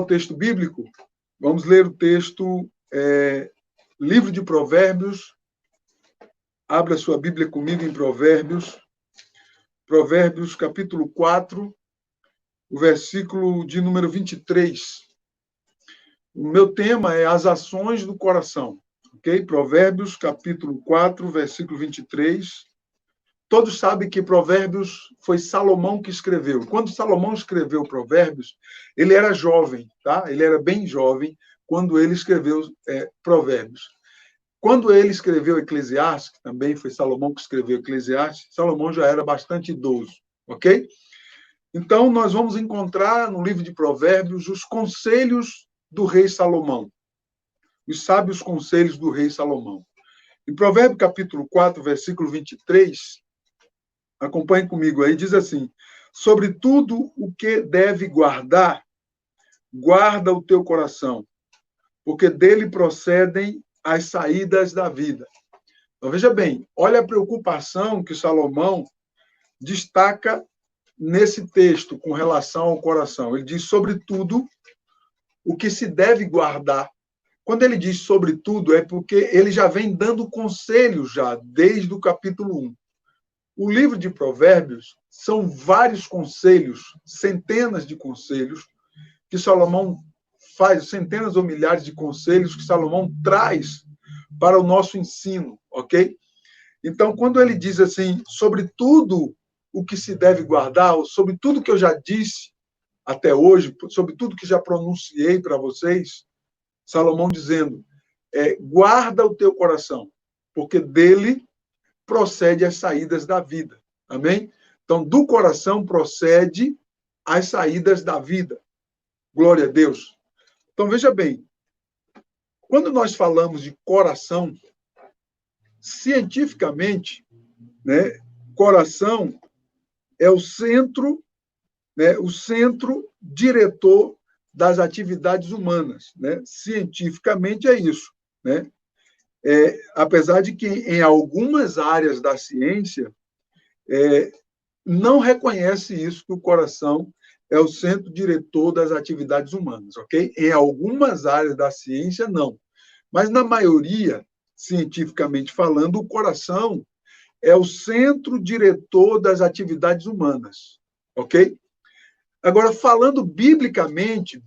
O texto bíblico, vamos ler o texto, livro de Provérbios. Abra sua Bíblia comigo em Provérbios. Provérbios, capítulo 4, o versículo de número 23. O meu tema é as ações do coração. Ok? Provérbios, capítulo 4, versículo 23. Todos sabem que Provérbios foi Salomão que escreveu. Quando Salomão escreveu Provérbios, ele era jovem, tá? Ele era bem jovem quando ele escreveu Provérbios. Quando ele escreveu Eclesiastes, que também foi Salomão que escreveu Eclesiastes, Salomão já era bastante idoso, ok? Então, nós vamos encontrar no livro de Provérbios os conselhos do rei Salomão, os sábios conselhos do rei Salomão. Em Provérbios, capítulo 4, versículo 23, acompanhe comigo aí, diz assim: sobre tudo o que deve guardar, guarda o teu coração, porque dele procedem as saídas da vida. Então, veja bem, olha a preocupação que Salomão destaca nesse texto com relação ao coração. Ele diz sobre tudo o que se deve guardar. Quando ele diz sobre tudo, é porque ele já vem dando conselhos já, desde o capítulo 1. O livro de Provérbios são vários conselhos, centenas de conselhos, que Salomão faz, centenas ou milhares de conselhos que Salomão traz para o nosso ensino, ok? Então, quando ele diz assim, sobre tudo o que se deve guardar, ou sobre tudo que eu já disse até hoje, sobre tudo que já pronunciei para vocês, Salomão dizendo, guarda o teu coração, porque dele procede as saídas da vida. Amém? Então, do coração procede as saídas da vida. Glória a Deus. Então, veja bem, quando nós falamos de coração, cientificamente, né, coração é o centro diretor das atividades humanas. Né? Cientificamente é isso. Né? Apesar de que em algumas áreas da ciência não reconhece isso, que o coração é o centro diretor das atividades humanas, ok? Em algumas áreas da ciência, não. Mas na maioria, cientificamente falando, o coração é o centro diretor das atividades humanas, ok? Agora, falando biblicamente,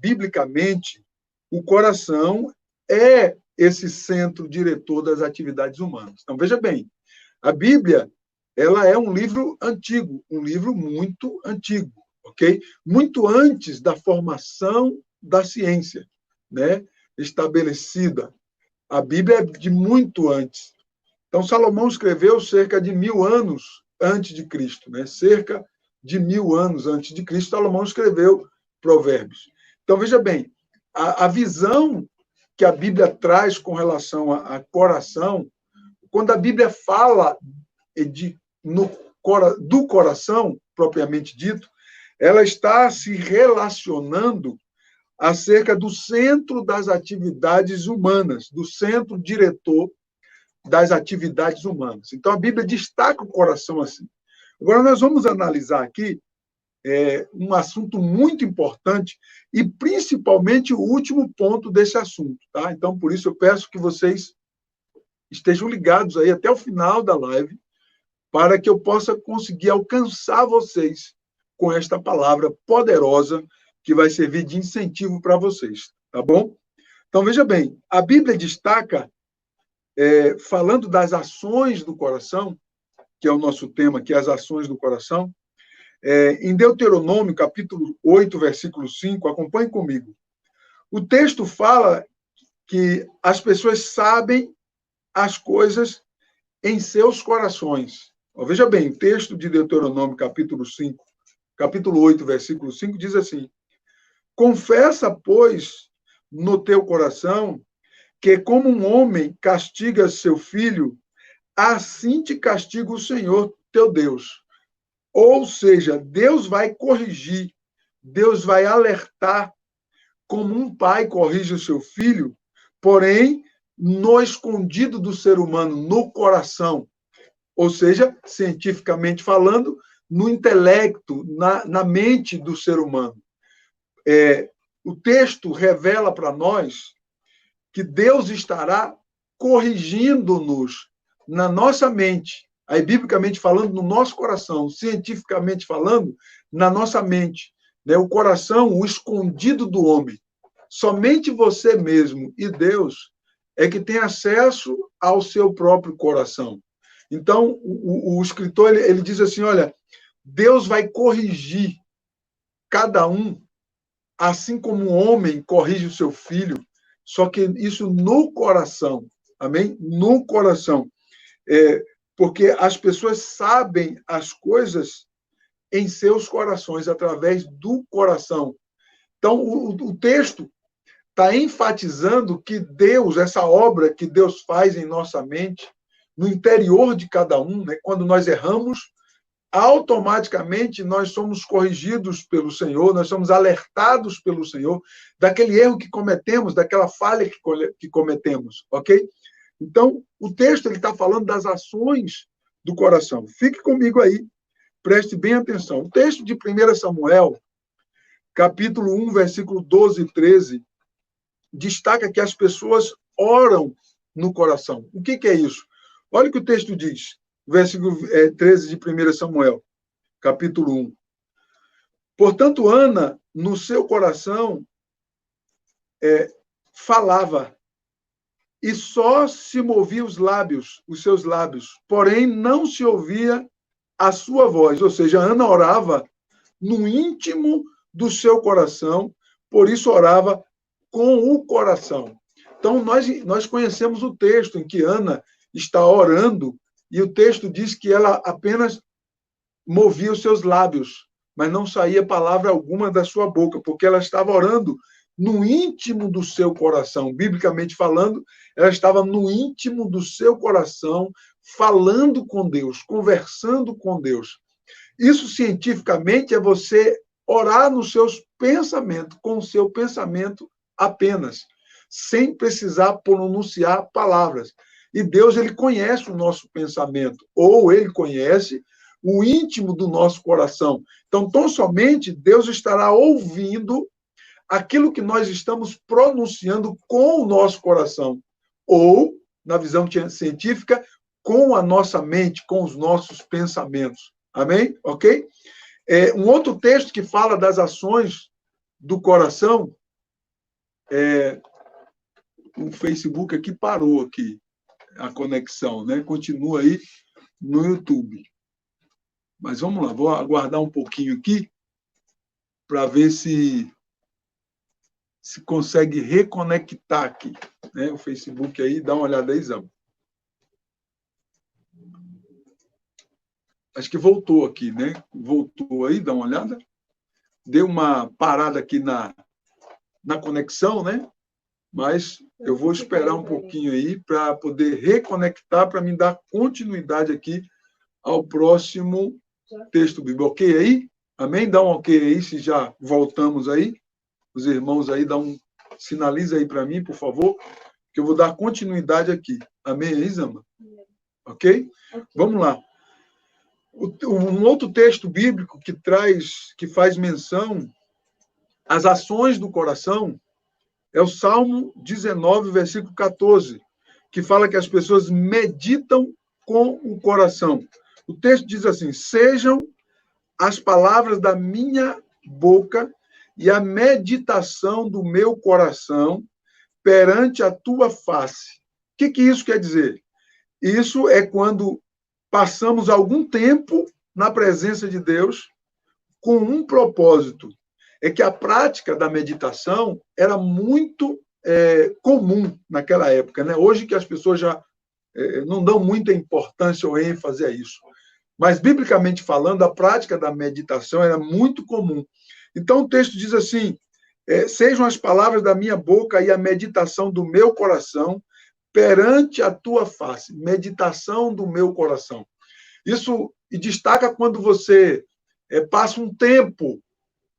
o coração é esse centro diretor das atividades humanas. Então, veja bem, a Bíblia, ela é um livro antigo, um livro muito antigo, ok? Muito antes da formação da ciência, né? Estabelecida. A Bíblia é de muito antes. Então, Salomão escreveu cerca de 1000 anos antes de Cristo, né? Cerca de 1000 anos antes de Cristo, Salomão escreveu Provérbios. Então, veja bem, a visão que a Bíblia traz com relação a coração, quando a Bíblia fala do coração, propriamente dito, ela está se relacionando acerca do centro das atividades humanas, do centro diretor das atividades humanas. Então, a Bíblia destaca o coração assim. Agora, nós vamos analisar aqui um assunto muito importante e, principalmente, o último ponto desse assunto. Tá? Então, por isso, eu peço que vocês estejam ligados aí até o final da live, para que eu possa conseguir alcançar vocês com esta palavra poderosa que vai servir de incentivo para vocês, tá bom? Então, veja bem, a Bíblia destaca, falando das ações do coração, que é o nosso tema aqui, as ações do coração, em Deuteronômio, capítulo 8, versículo 5, acompanhe comigo. O texto fala que as pessoas sabem as coisas em seus corações. Veja bem, o texto de Deuteronômio, capítulo 8, versículo 5, diz assim: confessa, pois, no teu coração, que como um homem castiga seu filho, assim te castiga o Senhor teu Deus. Ou seja, Deus vai corrigir, Deus vai alertar, como um pai corrige o seu filho, porém, no escondido do ser humano, no coração. Ou seja, cientificamente falando, no intelecto, na mente do ser humano. o texto revela para nós que Deus estará corrigindo-nos na nossa mente, aí biblicamente falando, no nosso coração, cientificamente falando, na nossa mente, né? O coração, o escondido do homem. Somente você mesmo e Deus é que tem acesso ao seu próprio coração. Então, o escritor ele diz assim, olha, Deus vai corrigir cada um, assim como um homem corrige o seu filho, só que isso no coração, amém? No coração. Porque as pessoas sabem as coisas em seus corações, através do coração. Então, o texto está enfatizando que Deus, essa obra que Deus faz em nossa mente, no interior de cada um, né? Quando nós erramos, automaticamente nós somos corrigidos pelo Senhor, nós somos alertados pelo Senhor daquele erro que cometemos, daquela falha que cometemos, ok? Então, o texto está falando das ações do coração. Fique comigo aí, preste bem atenção. O texto de 1 Samuel, capítulo 1, versículo 12 e 13, destaca que as pessoas oram no coração. O que é isso? Olha o que o texto diz, versículo 13 de 1 Samuel, capítulo 1. Portanto, Ana, no seu coração, falava, e só se movia os seus lábios, porém não se ouvia a sua voz. Ou seja, Ana orava no íntimo do seu coração, por isso orava com o coração. Então, nós conhecemos o texto em que Ana está orando, e o texto diz que ela apenas movia os seus lábios, mas não saía palavra alguma da sua boca, porque ela estava orando no íntimo do seu coração. Biblicamente falando, ela estava no íntimo do seu coração, falando com Deus, conversando com Deus. Isso, cientificamente, é você orar nos seus pensamentos, com o seu pensamento apenas, sem precisar pronunciar palavras. E Deus, ele conhece o nosso pensamento, ou ele conhece o íntimo do nosso coração. Então, tão somente Deus estará ouvindo aquilo que nós estamos pronunciando com o nosso coração, ou, na visão científica, com a nossa mente, com os nossos pensamentos. Amém? Ok? Um outro texto que fala das ações do coração, o Facebook aqui parou aqui, a conexão, né? Continua aí no YouTube. Mas vamos lá, vou aguardar um pouquinho aqui para ver se consegue reconectar aqui, né? O Facebook aí, dá uma olhada aí, Zama. Acho que voltou aqui, né? Voltou aí, dá uma olhada. Deu uma parada aqui na conexão, né? Mas eu vou esperar um pouquinho aí para poder reconectar, para me dar continuidade aqui ao próximo texto bíblico. Ok aí? Amém? Dá um ok aí, se já voltamos aí. Os irmãos aí, sinaliza aí para mim, por favor, que eu vou dar continuidade aqui. Amém aí, Zama? Ok? Vamos lá. Um outro texto bíblico que faz menção às ações do coração é o Salmo 19, versículo 14, que fala que as pessoas meditam com o coração. O texto diz assim: sejam as palavras da minha boca e a meditação do meu coração perante a tua face. O que isso quer dizer? Isso é quando passamos algum tempo na presença de Deus com um propósito. É que a prática da meditação era muito comum naquela época, né? Hoje que as pessoas já não dão muita importância ou ênfase a isso. Mas, biblicamente falando, a prática da meditação era muito comum. Então, o texto diz assim: sejam as palavras da minha boca e a meditação do meu coração perante a tua face. Meditação do meu coração. Isso destaca quando você passa um tempo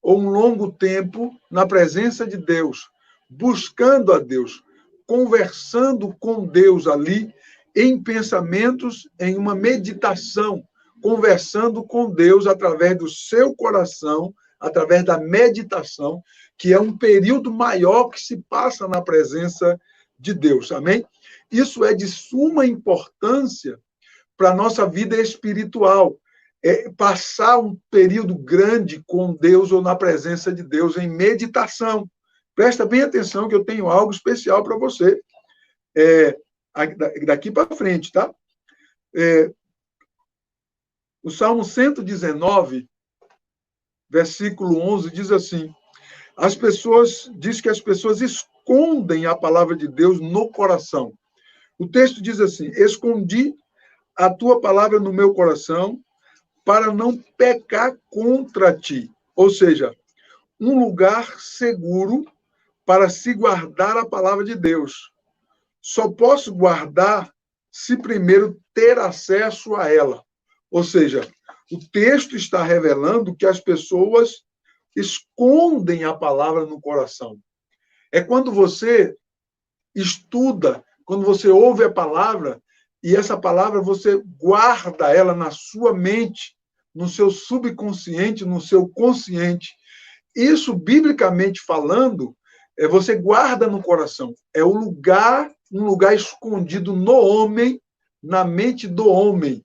ou um longo tempo na presença de Deus, buscando a Deus, conversando com Deus ali, em pensamentos, em uma meditação, conversando com Deus através do seu coração, através da meditação. que é um período maior que se passa na presença de Deus, amém? Isso é de suma importância para a nossa vida espiritual, passar um período grande com Deus ou na presença de Deus em meditação. Presta bem atenção que eu tenho algo especial para você daqui para frente, tá? O Salmo 119, versículo 11, diz assim: diz que as pessoas escondem a palavra de Deus no coração. O texto diz assim: escondi a tua palavra no meu coração para não pecar contra ti. Ou seja, um lugar seguro para se guardar a palavra de Deus. Só posso guardar se primeiro ter acesso a ela. Ou seja, o texto está revelando que as pessoas escondem a palavra no coração. É quando você estuda, quando você ouve a palavra, e essa palavra você guarda ela na sua mente, no seu subconsciente, no seu consciente. Isso, biblicamente falando, você guarda no coração. É um lugar escondido no homem, na mente do homem,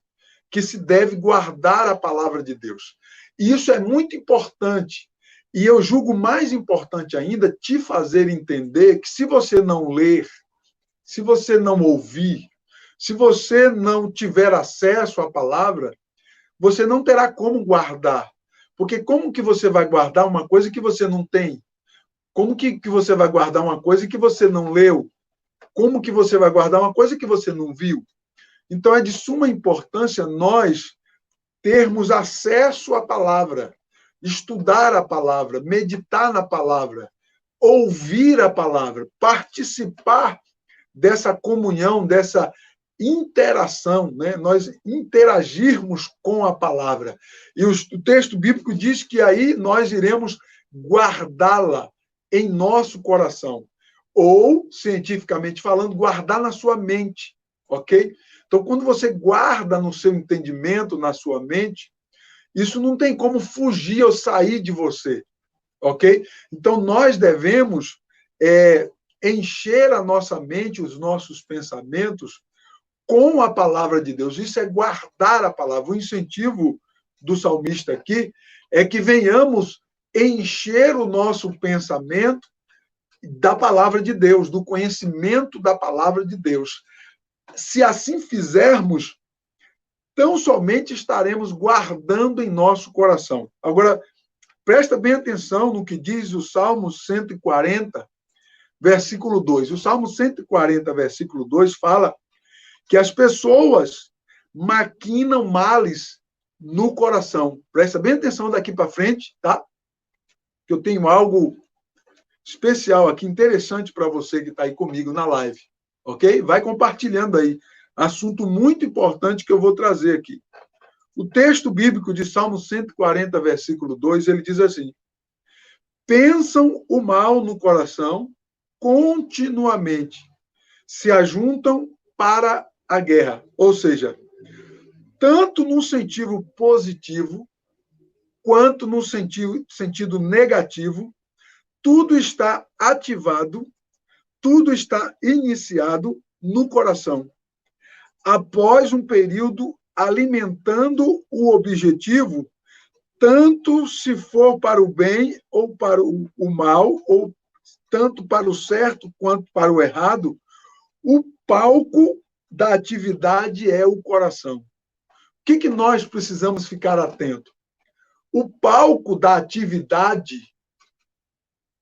que se deve guardar a palavra de Deus. E isso é muito importante. E eu julgo mais importante ainda te fazer entender que se você não ler, se você não ouvir, se você não tiver acesso à palavra, você não terá como guardar. Porque como que você vai guardar uma coisa que você não tem? Como que você vai guardar uma coisa que você não leu? Como que você vai guardar uma coisa que você não viu? Então, é de suma importância nós termos acesso à palavra, estudar a palavra, meditar na palavra, ouvir a palavra, participar dessa comunhão, dessa interação, né? Nós interagirmos com a palavra. E o texto bíblico diz que aí nós iremos guardá-la em nosso coração. Ou, cientificamente falando, guardar na sua mente, ok? Então, quando você guarda no seu entendimento, na sua mente, isso não tem como fugir ou sair de você, ok? Então, nós devemos encher a nossa mente, os nossos pensamentos, com a palavra de Deus. Isso é guardar a palavra. O incentivo do salmista aqui é que venhamos encher o nosso pensamento da palavra de Deus, do conhecimento da palavra de Deus. Se assim fizermos, tão somente estaremos guardando em nosso coração. Agora, presta bem atenção no que diz o Salmo 140, versículo 2. O Salmo 140, versículo 2, fala que as pessoas maquinam males no coração. Presta bem atenção daqui para frente, tá? Que eu tenho algo especial aqui, interessante para você que está aí comigo na live, ok? Vai compartilhando aí. Assunto muito importante que eu vou trazer aqui. O texto bíblico de Salmo 140, versículo 2, ele diz assim: pensam o mal no coração continuamente, se ajuntam para a guerra. Ou seja, tanto no sentido positivo, quanto no sentido negativo, tudo está ativado, tudo está iniciado no coração. Após um período alimentando o objetivo, tanto se for para o bem ou para o mal, ou tanto para o certo quanto para o errado, o palco da atividade é o coração. O que nós precisamos ficar atento? O palco da atividade,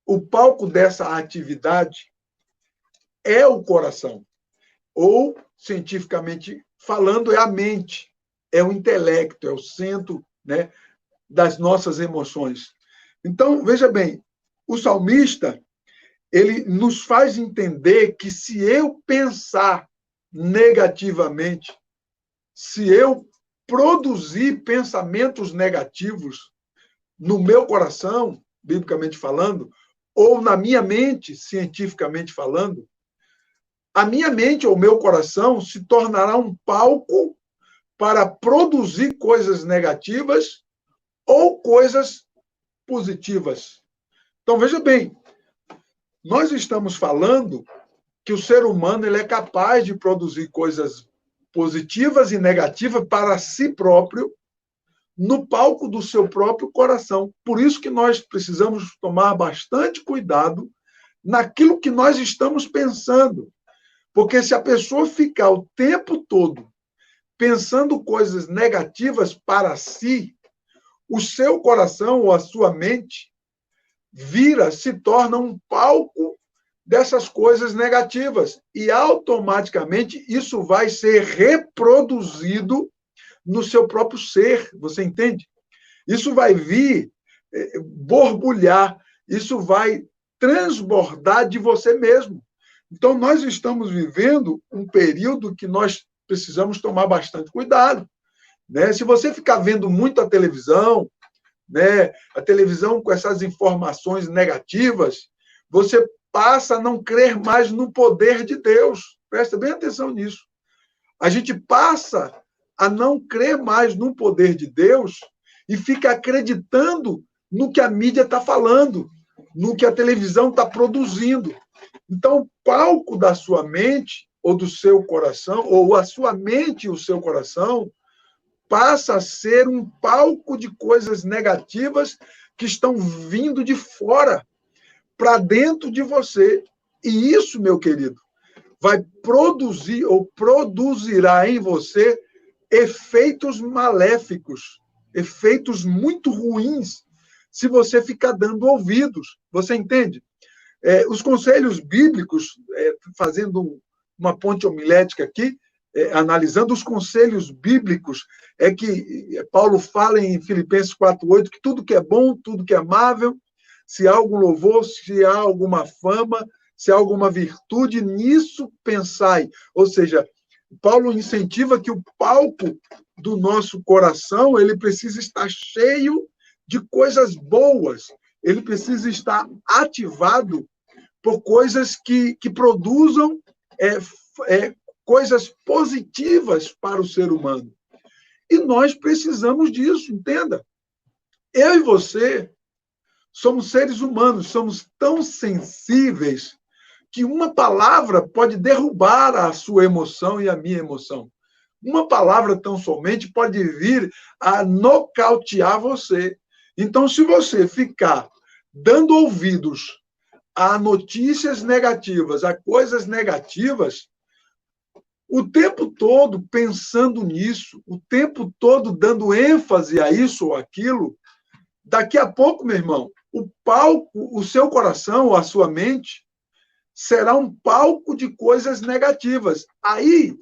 o palco dessa atividade é o coração. Ou, cientificamente falando, é a mente, é o intelecto, é o centro, né, das nossas emoções. Então, veja bem, o salmista, ele nos faz entender que se eu pensar negativamente, se eu produzir pensamentos negativos no meu coração, biblicamente falando, ou na minha mente, cientificamente falando, a minha mente ou meu coração se tornará um palco para produzir coisas negativas ou coisas positivas. Então, veja bem, nós estamos falando que o ser humano ele é capaz de produzir coisas positivas e negativas para si próprio, no palco do seu próprio coração. Por isso que nós precisamos tomar bastante cuidado naquilo que nós estamos pensando. Porque se a pessoa ficar o tempo todo pensando coisas negativas para si, o seu coração ou a sua mente se torna um palco dessas coisas negativas. E automaticamente isso vai ser reproduzido no seu próprio ser. Você entende? Isso vai vir borbulhar, isso vai transbordar de você mesmo. Então, nós estamos vivendo um período que nós precisamos tomar bastante cuidado. Né? Se você ficar vendo muito a televisão, né, a televisão com essas informações negativas, você passa a não crer mais no poder de Deus. Presta bem atenção nisso. A gente passa a não crer mais no poder de Deus e fica acreditando no que a mídia está falando, no que a televisão está produzindo. Então, o palco da sua mente ou do seu coração, ou a sua mente e o seu coração, passa a ser um palco de coisas negativas que estão vindo de fora para dentro de você. E isso, meu querido, vai produzir ou produzirá em você efeitos maléficos, efeitos muito ruins, se você ficar dando ouvidos. Você entende? Os conselhos bíblicos, fazendo uma ponte homilética aqui, analisando os conselhos bíblicos, é que Paulo fala em Filipenses 4:8 que tudo que é bom, tudo que é amável, se há algum louvor, se há alguma fama, se há alguma virtude, nisso pensai. Ou seja, Paulo incentiva que o palco do nosso coração ele precisa estar cheio de coisas boas, ele precisa estar ativado por coisas que produzam coisas positivas para o ser humano. E nós precisamos disso, entenda. Eu e você somos seres humanos, somos tão sensíveis que uma palavra pode derrubar a sua emoção e a minha emoção. Uma palavra tão somente pode vir a nocautear você. Então, se você ficar dando ouvidos a notícias negativas, a coisas negativas, o tempo todo pensando nisso, o tempo todo dando ênfase a isso ou aquilo, daqui a pouco, meu irmão, o palco, o seu coração ou a sua mente será um palco de coisas negativas. Aí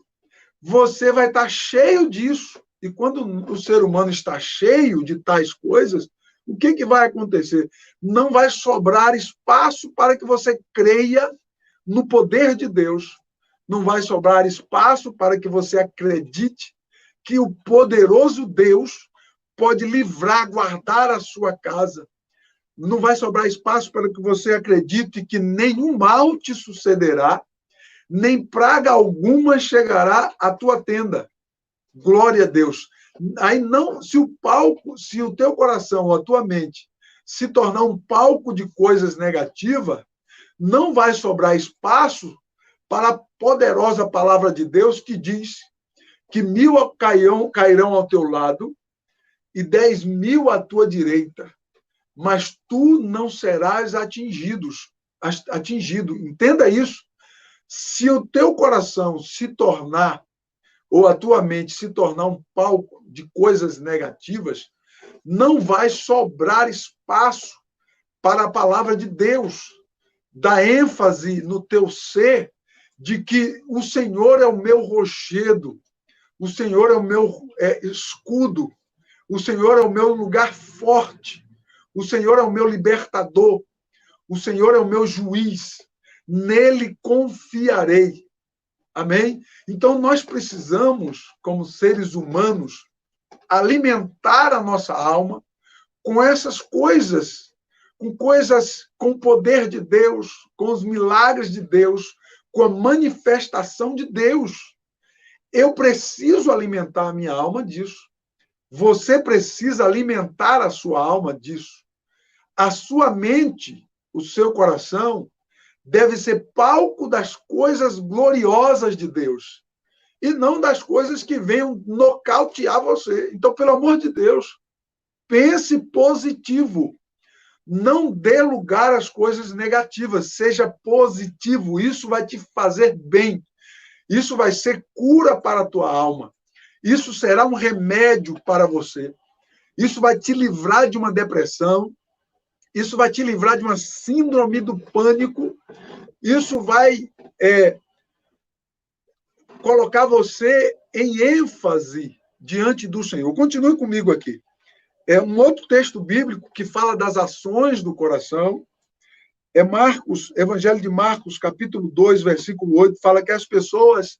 você vai estar cheio disso. E quando o ser humano está cheio de tais coisas, o que vai acontecer? Não vai sobrar espaço para que você creia no poder de Deus. Não vai sobrar espaço para que você acredite que o poderoso Deus pode livrar, guardar a sua casa. Não vai sobrar espaço para que você acredite que nenhum mal te sucederá, nem praga alguma chegará à tua tenda. Glória a Deus. Aí não, se o teu coração ou a tua mente se tornar um palco de coisas negativas, não vai sobrar espaço para a poderosa palavra de Deus que diz que 1.000 cairão ao teu lado e 10.000 à tua direita, mas tu não serás atingido. Entenda isso. Se o teu coração se tornar, ou a tua mente se tornar um palco de coisas negativas, não vai sobrar espaço para a palavra de Deus. Dá ênfase no teu ser de que o Senhor é o meu rochedo, o Senhor é o meu escudo, o Senhor é o meu lugar forte, o Senhor é o meu libertador, o Senhor é o meu juiz, nele confiarei. Amém? Então, nós precisamos, como seres humanos, alimentar a nossa alma com essas coisas, com o poder de Deus, com os milagres de Deus, com a manifestação de Deus. Eu preciso alimentar a minha alma disso. Você precisa alimentar a sua alma disso. A sua mente o seu coração deve ser palco das coisas gloriosas de Deus e não das coisas que venham nocautear você. Então, pelo amor de Deus, pense positivo. Não dê lugar às coisas negativas. Seja positivo. Isso vai te fazer bem. Isso vai ser cura para a tua alma. Isso será um remédio para você. Isso vai te livrar de uma depressão. Isso vai te livrar de uma síndrome do pânico. Isso vai colocar você em ênfase diante do Senhor. Continue comigo aqui. É um outro texto bíblico que fala das ações do coração. É Marcos, Evangelho de Marcos, capítulo 2, versículo 8, fala que as pessoas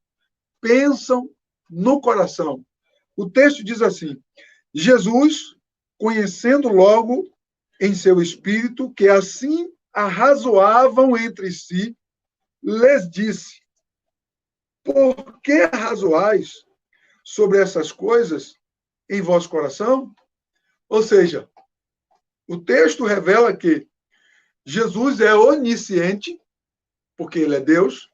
pensam no coração. O texto diz assim: Jesus, conhecendo logo em seu espírito que assim arrazoavam entre si, lhes disse: por que arrazoais sobre essas coisas em vosso coração? Ou seja, o texto revela que Jesus é onisciente, porque ele é Deus,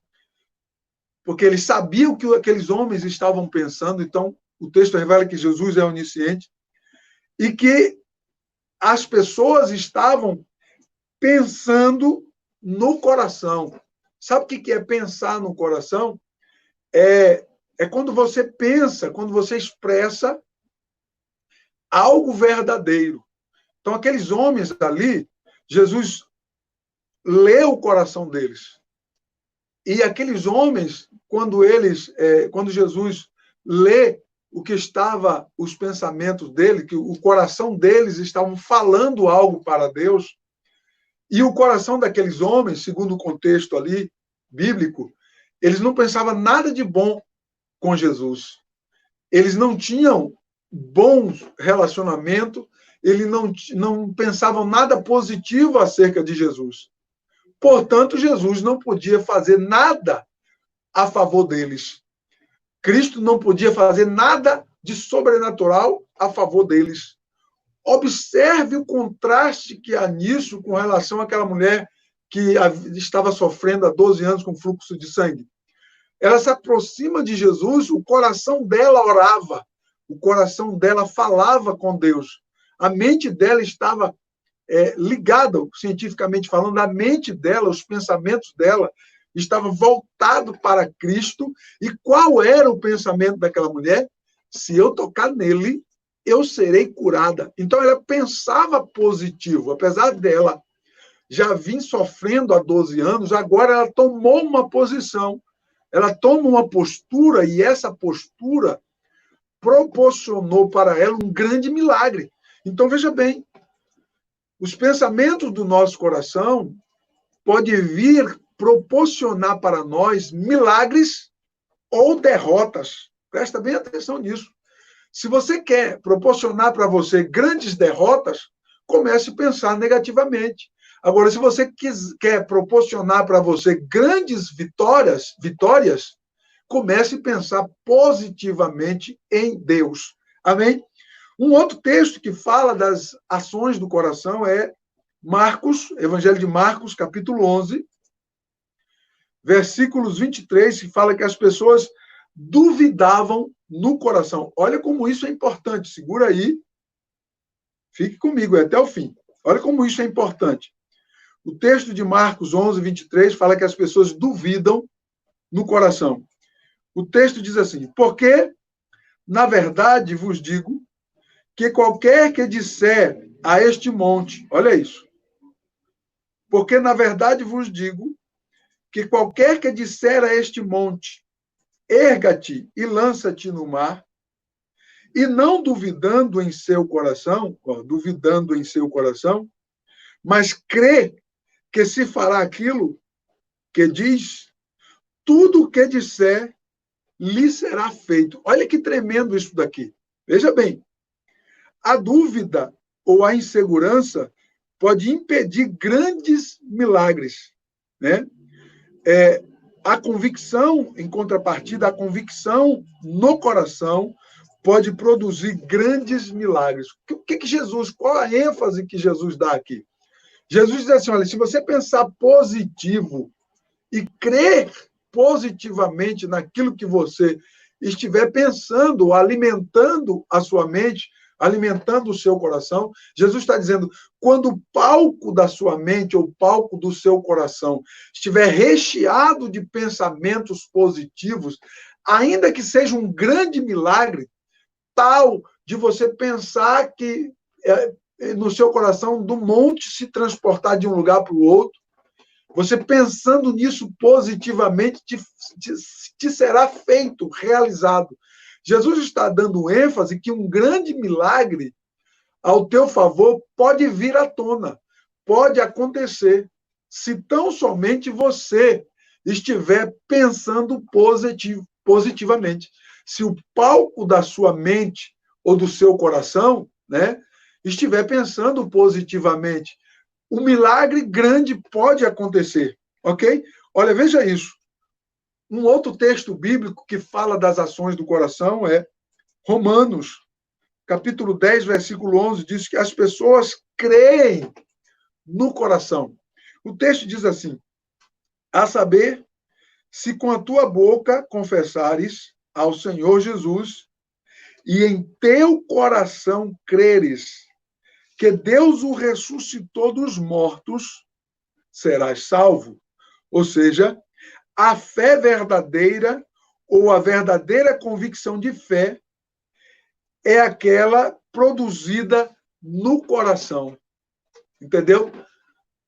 porque ele sabia o que aqueles homens estavam pensando, então o texto revela que Jesus é onisciente, e que as pessoas estavam pensando no coração. Sabe o que é pensar no coração? É quando você pensa, quando você expressa algo verdadeiro. Então, aqueles homens ali, Jesus lê o coração deles. E aqueles homens, quando Jesus lê o que estava, os pensamentos dele, que o coração deles estavam falando algo para Deus, e o coração daqueles homens, segundo o contexto ali bíblico, eles não pensavam nada de bom com Jesus. Eles não tinham bom relacionamento, eles não pensavam nada positivo acerca de Jesus. Portanto, Jesus não podia fazer nada a favor deles. Cristo não podia fazer nada de sobrenatural a favor deles. Observe o contraste que há nisso com relação àquela mulher que estava sofrendo há 12 anos com fluxo de sangue. Ela se aproxima de Jesus, o coração dela orava, o coração dela falava com Deus. A mente dela estava ligada, cientificamente falando, a mente dela, os pensamentos dela estavam voltados para Cristo. E qual era o pensamento daquela mulher? Se eu tocar nele, eu serei curada. Então, ela pensava positivo. Apesar dela já vir sofrendo há 12 anos, agora ela tomou uma posição. Ela toma uma postura, e essa postura proporcionou para ela um grande milagre. Então, veja bem, os pensamentos do nosso coração podem vir proporcionar para nós milagres ou derrotas. Presta bem atenção nisso. Se você quer proporcionar para você grandes derrotas, comece a pensar negativamente. Agora, se você quer proporcionar para você grandes vitórias, comece a pensar positivamente em Deus. Amém? Um outro texto que fala das ações do coração é Marcos, Evangelho de Marcos, capítulo 11, versículos 23, que fala que as pessoas duvidavam no coração. Olha como isso é importante. Segura aí. Fique comigo até o fim. Olha como isso é importante. O texto de Marcos 11, 23 fala que as pessoas duvidam no coração. O texto diz assim: porque, na verdade, vos digo que qualquer que disser a este monte, olha isso, porque, na verdade, vos digo que qualquer que disser a este monte, erga-te e lança-te no mar, e não duvidando em seu coração, mas crê que se fará aquilo que diz, tudo o que disser lhe será feito. Olha que tremendo isso daqui. Veja bem, a dúvida ou a insegurança pode impedir grandes milagres, né? A convicção, em contrapartida, a convicção no coração pode produzir grandes milagres. O que Jesus, qual a ênfase que Jesus dá aqui? Jesus diz assim, olha, se você pensar positivo e crer positivamente naquilo que você estiver pensando, alimentando a sua mente, alimentando o seu coração, Jesus está dizendo, quando o palco da sua mente ou o palco do seu coração estiver recheado de pensamentos positivos, ainda que seja um grande milagre, tal de você pensar que no seu coração do monte se transportar de um lugar para o outro, você pensando nisso positivamente, te será feito, realizado. Jesus está dando ênfase que um grande milagre ao teu favor pode vir à tona, pode acontecer, se tão somente você estiver pensando positivamente. Se o palco da sua mente ou do seu coração, né, estiver pensando positivamente, um milagre grande pode acontecer, ok? Olha, veja isso. Um outro texto bíblico que fala das ações do coração é Romanos, capítulo 10, versículo 11, diz que as pessoas creem no coração. O texto diz assim, a saber, se com a tua boca confessares ao Senhor Jesus e em teu coração creres que Deus o ressuscitou dos mortos, serás salvo. Ou seja, a fé verdadeira ou a verdadeira convicção de fé é aquela produzida no coração. Entendeu?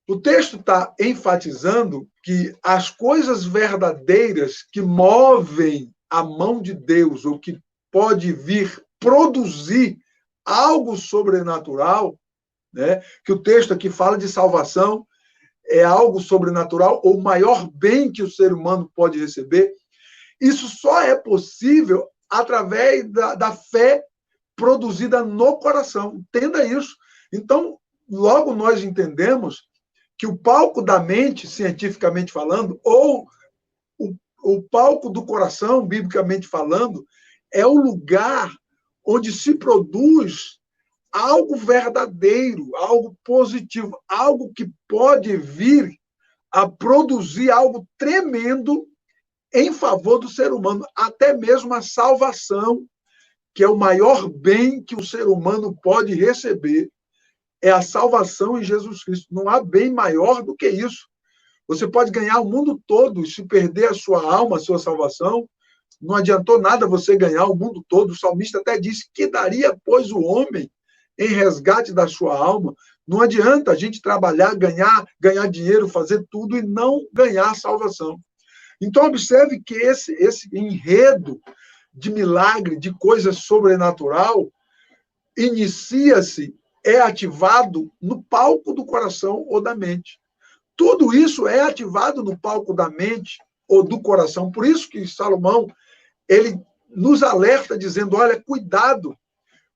O texto está enfatizando que as coisas verdadeiras que movem a mão de Deus, ou que pode vir produzir algo sobrenatural, né? Que o texto aqui fala de salvação, é algo sobrenatural, ou o maior bem que o ser humano pode receber. Isso só é possível através da fé produzida no coração. Entenda isso. Então, logo nós entendemos que o palco da mente, cientificamente falando, ou o palco do coração, biblicamente falando, é o lugar onde se produz algo verdadeiro, algo positivo, algo que pode vir a produzir algo tremendo em favor do ser humano, até mesmo a salvação, que é o maior bem que o ser humano pode receber, é a salvação em Jesus Cristo. Não há bem maior do que isso. Você pode ganhar o mundo todo e se perder a sua alma, a sua salvação, não adiantou nada você ganhar o mundo todo. O salmista até disse que daria, pois, o homem em resgate da sua alma. Não adianta a gente trabalhar, ganhar dinheiro, fazer tudo e não ganhar a salvação. Então, observe que esse enredo de milagre, de coisa sobrenatural, inicia-se, é ativado no palco do coração ou da mente. Tudo isso é ativado no palco da mente ou do coração. Por isso que Salomão, ele nos alerta dizendo, olha, cuidado,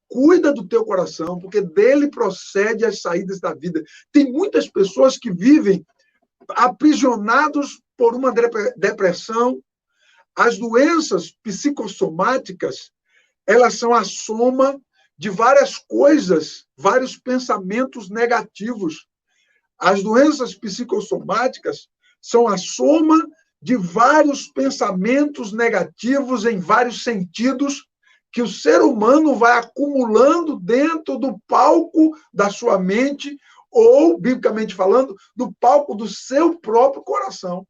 cuida do teu coração, porque dele procede as saídas da vida. Tem muitas pessoas que vivem aprisionados por uma depressão. As doenças psicossomáticas, elas são a soma de várias coisas, vários pensamentos negativos. As doenças psicossomáticas são a soma de vários pensamentos negativos em vários sentidos que o ser humano vai acumulando dentro do palco da sua mente ou, biblicamente falando, do palco do seu próprio coração.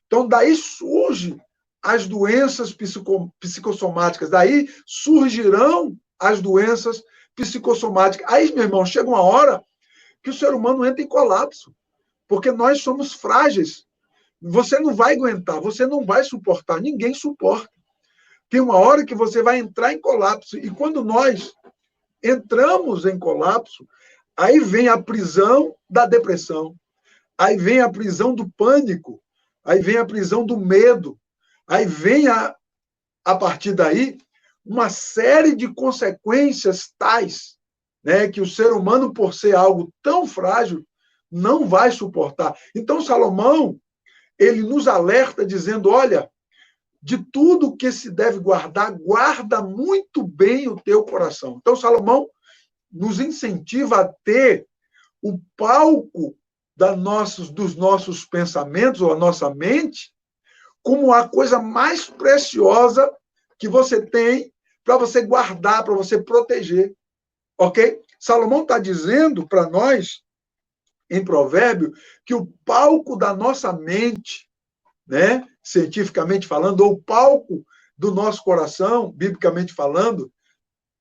Então, daí surgem as doenças psicossomáticas, daí surgirão as doenças psicossomáticas. Aí, meu irmão, chega uma hora que o ser humano entra em colapso, porque nós somos frágeis. Você não vai aguentar, você não vai suportar, ninguém suporta. Tem uma hora que você vai entrar em colapso, e quando nós entramos em colapso, aí vem a prisão da depressão, aí vem a prisão do pânico, aí vem a prisão do medo, aí vem, a partir daí, uma série de consequências tais, né, que o ser humano, por ser algo tão frágil, não vai suportar. Então, Salomão, ele nos alerta dizendo, olha, de tudo que se deve guardar, guarda muito bem o teu coração. Então, Salomão nos incentiva a ter o palco dos nossos pensamentos, ou a nossa mente, como a coisa mais preciosa que você tem para você guardar, para você proteger. Ok? Salomão está dizendo para nós, em Provérbio, que o palco da nossa mente, né, cientificamente falando, ou o palco do nosso coração, biblicamente falando,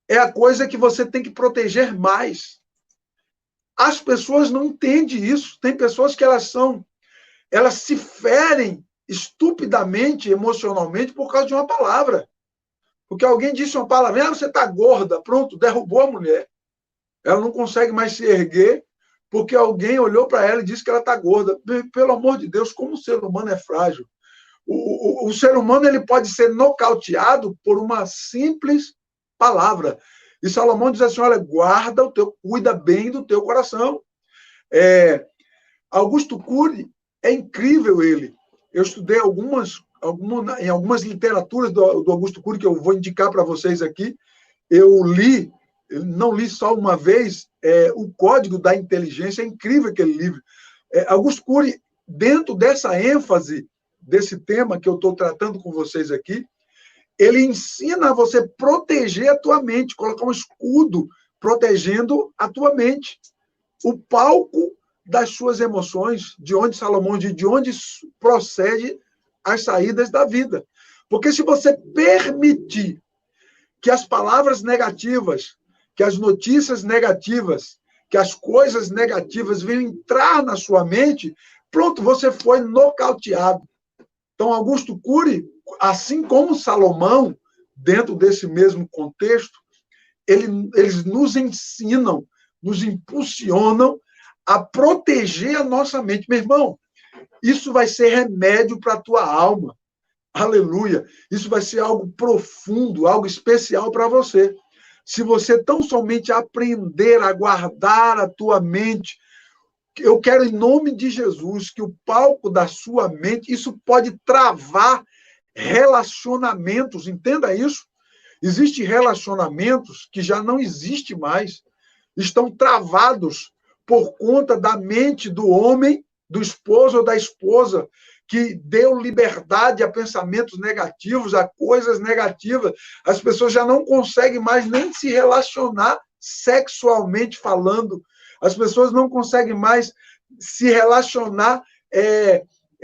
é a coisa que você tem que proteger mais. As pessoas não entendem isso. Tem pessoas que elas se ferem estupidamente, emocionalmente, por causa de uma palavra. Porque alguém disse uma palavra, você está gorda, pronto, derrubou a mulher. Ela não consegue mais se erguer porque alguém olhou para ela e disse que ela está gorda. Pelo amor de Deus, como o ser humano é frágil. O ser humano ele pode ser nocauteado por uma simples palavra. E Salomão diz assim, olha, cuida bem do teu coração. Augusto Cury, é incrível ele. Eu estudei em algumas literaturas do Augusto Cury, que eu vou indicar para vocês aqui. Eu não li só uma vez, O Código da Inteligência, é incrível aquele livro. Augusto Cury, dentro dessa ênfase desse tema que eu estou tratando com vocês aqui, ele ensina a você proteger a tua mente, colocar um escudo protegendo a tua mente. O palco das suas emoções, de onde Salomão diz, de onde procede as saídas da vida. Porque se você permitir que as palavras negativas, que as notícias negativas, que as coisas negativas venham entrar na sua mente, pronto, você foi nocauteado. Então, Augusto Cury, assim como Salomão, dentro desse mesmo contexto, eles nos ensinam, nos impulsionam a proteger a nossa mente. Meu irmão, isso vai ser remédio para a tua alma. Aleluia. Isso vai ser algo profundo, algo especial para você. Se você tão somente aprender a guardar a tua mente, eu quero, em nome de Jesus, que o palco da sua mente, isso pode travar relacionamentos, entenda isso. Existem relacionamentos que já não existem mais, estão travados por conta da mente do homem, do esposo ou da esposa, que deu liberdade a pensamentos negativos, a coisas negativas. As pessoas já não conseguem mais nem se relacionar sexualmente falando. As pessoas não conseguem mais se relacionar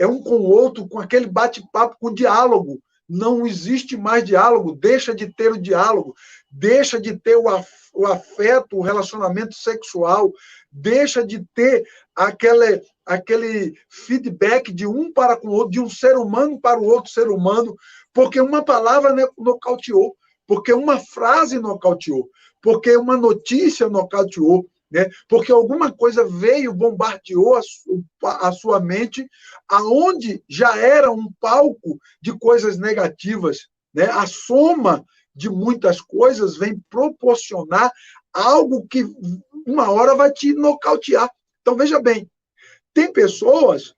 um com o outro, com aquele bate-papo, com diálogo. Não existe mais diálogo, deixa de ter o diálogo, deixa de ter o afeto, o relacionamento sexual, deixa de ter aquele feedback de um para com o outro, de um ser humano para o outro ser humano, porque uma palavra nocauteou, porque uma frase nocauteou, porque uma notícia nocauteou, né? Porque alguma coisa veio, bombardeou a sua mente, aonde já era um palco de coisas negativas, né? A soma de muitas coisas vem proporcionar algo que uma hora vai te nocautear. Então, veja bem, tem pessoas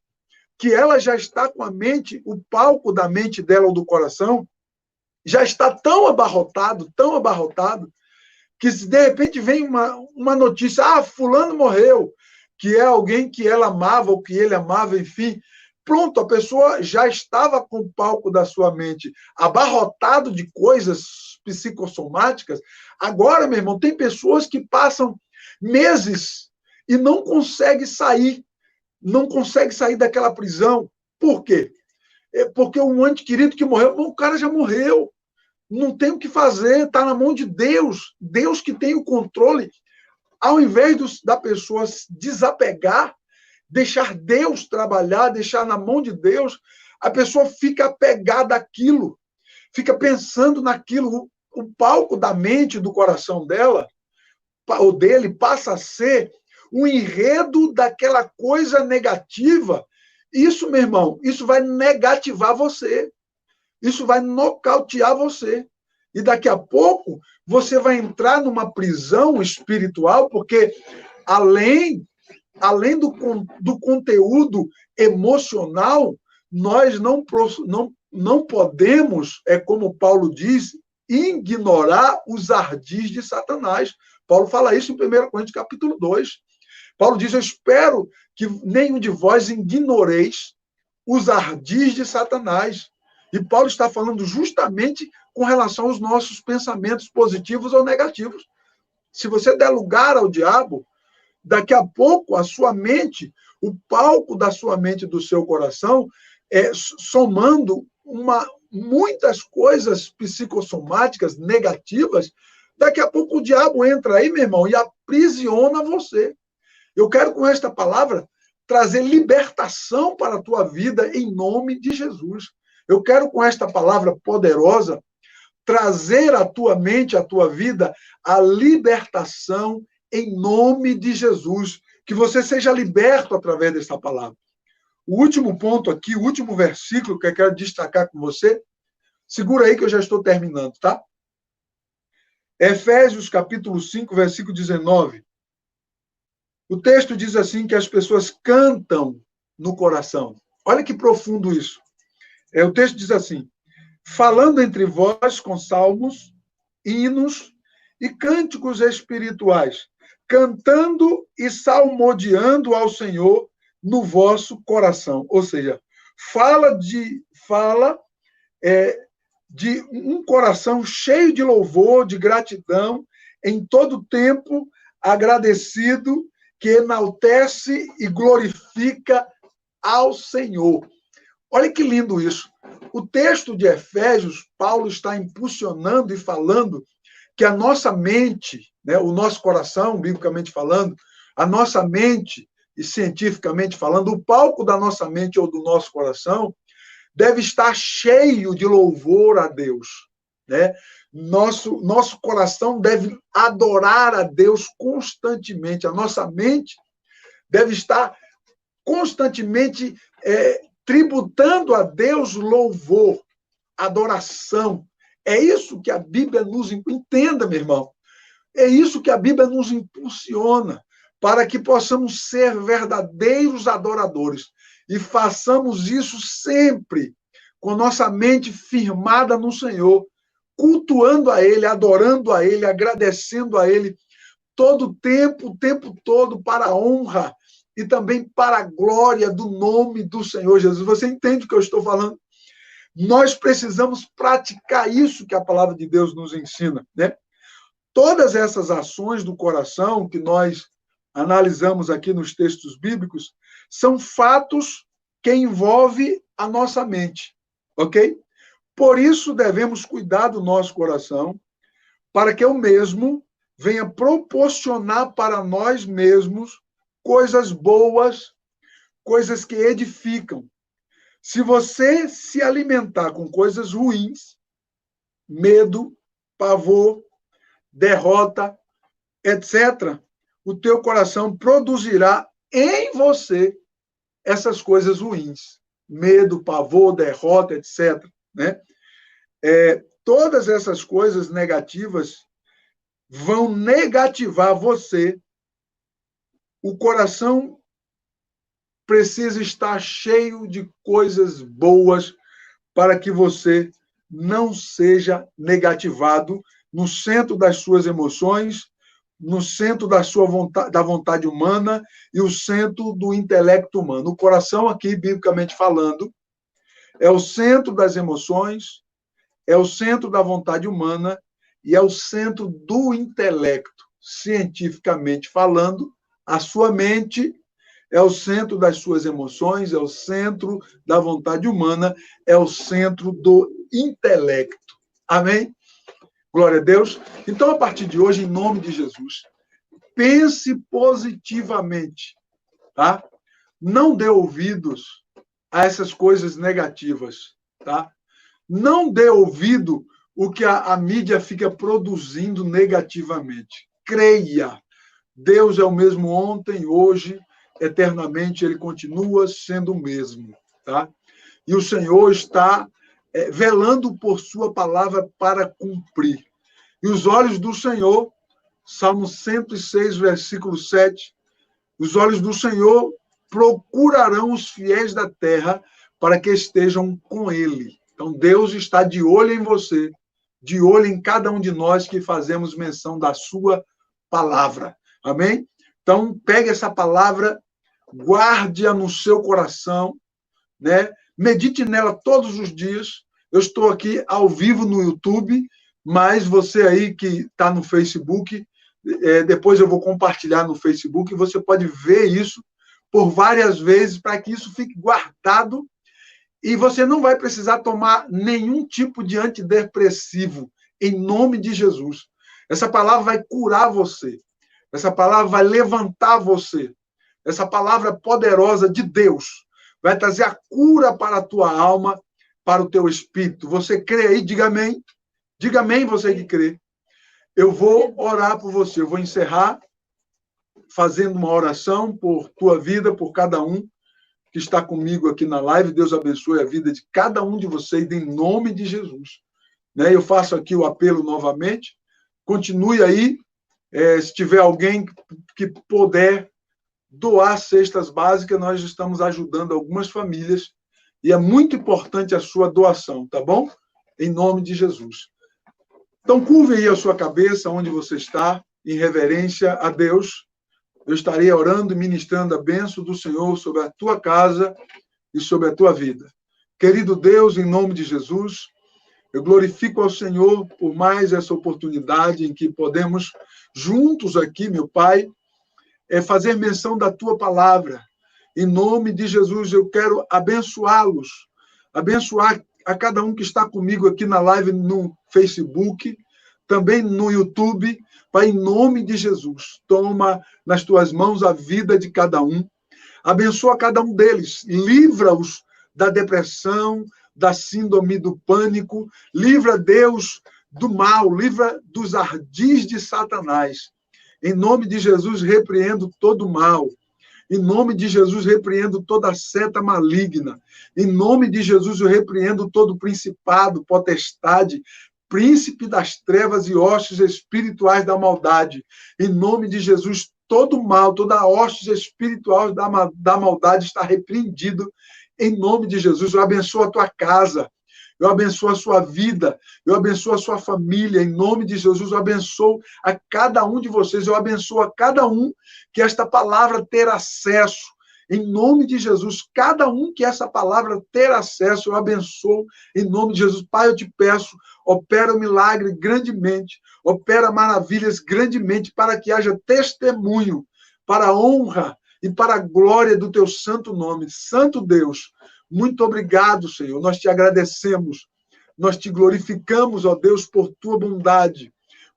que ela já está com a mente, o palco da mente dela ou do coração, já está tão abarrotado, que se de repente vem uma notícia, fulano morreu, que é alguém que ela amava ou que ele amava, enfim, pronto, a pessoa já estava com o palco da sua mente abarrotado de coisas psicossomáticas. Agora, meu irmão, tem pessoas que passam meses e não conseguem sair daquela prisão. Por quê? Porque um ente querido que morreu, o cara já morreu. Não tem o que fazer, está na mão de Deus. Deus que tem o controle. Ao invés da pessoa se desapegar, deixar Deus trabalhar, deixar na mão de Deus, a pessoa fica apegada àquilo, fica pensando naquilo. O palco da mente, do coração dela, ou dele, passa a ser o enredo daquela coisa negativa. Isso, meu irmão, isso vai negativar você. Isso vai nocautear você. E daqui a pouco você vai entrar numa prisão espiritual, porque além do conteúdo emocional, nós não podemos, como Paulo diz, ignorar os ardis de Satanás. Paulo fala isso em 1 Coríntios capítulo 2. Paulo diz, eu espero que nenhum de vós ignoreis os ardis de Satanás. E Paulo está falando justamente com relação aos nossos pensamentos positivos ou negativos. Se você der lugar ao diabo, daqui a pouco a sua mente, o palco da sua mente e do seu coração, somando muitas coisas psicossomáticas negativas, daqui a pouco o diabo entra aí, meu irmão, e aprisiona você. Eu quero, com esta palavra, trazer libertação para a tua vida em nome de Jesus. Eu quero, com esta palavra poderosa, trazer à tua mente, à tua vida, a libertação em nome de Jesus. Que você seja liberto através dessa palavra. O último ponto aqui, o último versículo que eu quero destacar com você, segura aí que eu já estou terminando, tá? Efésios, capítulo 5, versículo 19. O texto diz assim que as pessoas cantam no coração. Olha que profundo isso. O texto diz assim, falando entre vós com salmos, hinos e cânticos espirituais, cantando e salmodiando ao Senhor no vosso coração. Ou seja, fala de um coração cheio de louvor, de gratidão, em todo tempo agradecido, que enaltece e glorifica ao Senhor. Olha que lindo isso. O texto de Efésios, Paulo está impulsionando e falando que a nossa mente, né, o nosso coração, biblicamente falando, a nossa mente, e cientificamente falando, o palco da nossa mente ou do nosso coração deve estar cheio de louvor a Deus, né? Nosso coração deve adorar a Deus constantemente. A nossa mente deve estar constantemente tributando a Deus louvor, adoração. É isso que a Bíblia nos entenda, meu irmão. É isso que a Bíblia nos impulsiona para que possamos ser verdadeiros adoradores e façamos isso sempre com nossa mente firmada no Senhor, cultuando a Ele, adorando a Ele, agradecendo a Ele todo o tempo todo, para a honra e também para a glória do nome do Senhor Jesus. Você entende o que eu estou falando? Nós precisamos praticar isso que a palavra de Deus nos ensina, né? Todas essas ações do coração que nós analisamos aqui nos textos bíblicos são fatos que envolvem a nossa mente, ok? Por isso, devemos cuidar do nosso coração, para que o mesmo venha proporcionar para nós mesmos coisas boas, coisas que edificam. Se você se alimentar com coisas ruins, medo, pavor, derrota, etc., o teu coração produzirá em você essas coisas ruins. Medo, pavor, derrota, etc., né? Todas essas coisas negativas vão negativar você. O coração precisa estar cheio de coisas boas para que você não seja negativado no centro das suas emoções, no centro da vontade humana e o centro do intelecto humano. O coração aqui, biblicamente falando, é o centro das emoções, é o centro da vontade humana e é o centro do intelecto. Cientificamente falando, a sua mente é o centro das suas emoções, é o centro da vontade humana, é o centro do intelecto. Amém? Glória a Deus. Então, a partir de hoje, em nome de Jesus, pense positivamente, tá? Não dê ouvidos a essas coisas negativas, tá? Não dê ouvido o que a mídia fica produzindo negativamente. Creia. Deus é o mesmo ontem, hoje, eternamente, ele continua sendo o mesmo, tá? E o Senhor está velando por sua palavra para cumprir. E os olhos do Senhor, Salmo 106, versículo 7, os olhos do Senhor procurarão os fiéis da terra para que estejam com ele. Então, Deus está de olho em você, de olho em cada um de nós que fazemos menção da sua palavra. Amém? Então, pegue essa palavra, guarde-a no seu coração, né? Medite nela todos os dias. Eu estou aqui ao vivo no YouTube, mas você aí que está no Facebook, depois eu vou compartilhar no Facebook, e você pode ver isso por várias vezes para que isso fique guardado e você não vai precisar tomar nenhum tipo de antidepressivo, em nome de Jesus. Essa palavra vai curar você. Essa palavra vai levantar você. Essa palavra poderosa de Deus vai trazer a cura para a tua alma, para o teu espírito. Você crê aí? Diga amém. Diga amém, você que crê. Eu vou orar por você. Eu vou encerrar fazendo uma oração por tua vida, por cada um que está comigo aqui na live. Deus abençoe a vida de cada um de vocês, em nome de Jesus. Eu faço aqui o apelo novamente. Continue aí. Se tiver alguém que puder doar cestas básicas, nós estamos ajudando algumas famílias e é muito importante a sua doação, tá bom? Em nome de Jesus. Então, curve aí a sua cabeça onde você está, em reverência a Deus. Eu estarei orando e ministrando a bênção do Senhor sobre a tua casa e sobre a tua vida. Querido Deus, em nome de Jesus, eu glorifico ao Senhor por mais essa oportunidade em que podemos juntos aqui, meu Pai, fazer menção da tua palavra. Em nome de Jesus, eu quero abençoá-los, abençoar a cada um que está comigo aqui na live no Facebook, também no YouTube. Pai, em nome de Jesus, toma nas tuas mãos a vida de cada um, abençoa cada um deles, livra-os da depressão, da síndrome do pânico, livra, Deus, do mal, livra dos ardis de Satanás. Em nome de Jesus, repreendo todo mal. Em nome de Jesus, repreendo toda seta maligna. Em nome de Jesus, eu repreendo todo principado, potestade, príncipe das trevas e hostes espirituais da maldade. Em nome de Jesus, todo mal, toda hoste espiritual da maldade está repreendido. Em nome de Jesus, eu abençoo a tua casa. Eu abençoo a sua vida, eu abençoo a sua família, em nome de Jesus, eu abençoo a cada um de vocês, eu abençoo a cada um que esta palavra ter acesso, em nome de Jesus, cada um que essa palavra ter acesso, eu abençoo, em nome de Jesus. Pai, eu te peço, opera o milagre grandemente, opera maravilhas grandemente, para que haja testemunho, para a honra e para a glória do teu santo nome. Santo Deus, muito obrigado, Senhor. Nós te agradecemos, nós te glorificamos, ó Deus, por tua bondade,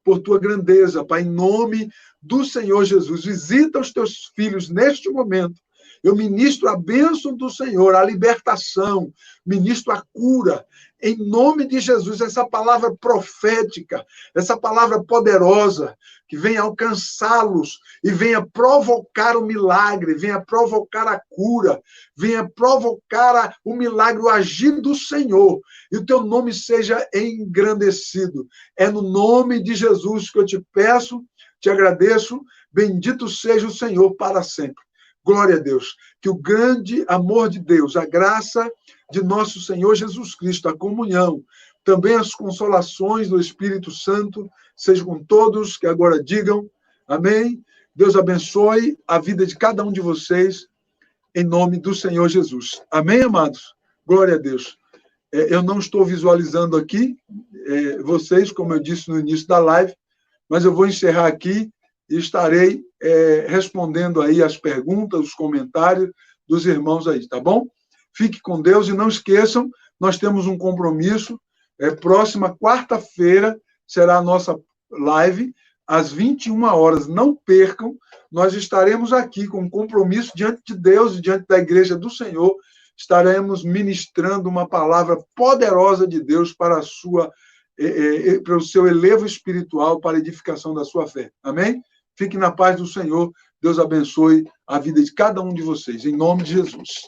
por tua grandeza, Pai, em nome do Senhor Jesus. Visita os teus filhos neste momento. Eu ministro a bênção do Senhor, a libertação, ministro a cura, em nome de Jesus, essa palavra profética, essa palavra poderosa, que venha alcançá-los e venha provocar o milagre, venha provocar a cura, venha provocar o milagre, o agir do Senhor, e o teu nome seja engrandecido. É no nome de Jesus que eu te peço, te agradeço, bendito seja o Senhor para sempre. Glória a Deus. Que o grande amor de Deus, a graça de nosso Senhor Jesus Cristo, a comunhão, também as consolações do Espírito Santo, sejam com todos que agora digam amém. Deus abençoe a vida de cada um de vocês, em nome do Senhor Jesus. Amém, amados? Glória a Deus. Eu não estou visualizando aqui vocês, como eu disse no início da live, mas eu vou encerrar aqui e estarei respondendo aí as perguntas, os comentários dos irmãos aí, tá bom? Fique com Deus e não esqueçam, nós temos um compromisso, próxima quarta-feira será a nossa live, às 21 horas, não percam, nós estaremos aqui com um compromisso diante de Deus e diante da igreja do Senhor, estaremos ministrando uma palavra poderosa de Deus para o seu elevo espiritual, para a edificação da sua fé. Amém? Fique na paz do Senhor. Deus abençoe a vida de cada um de vocês. Em nome de Jesus.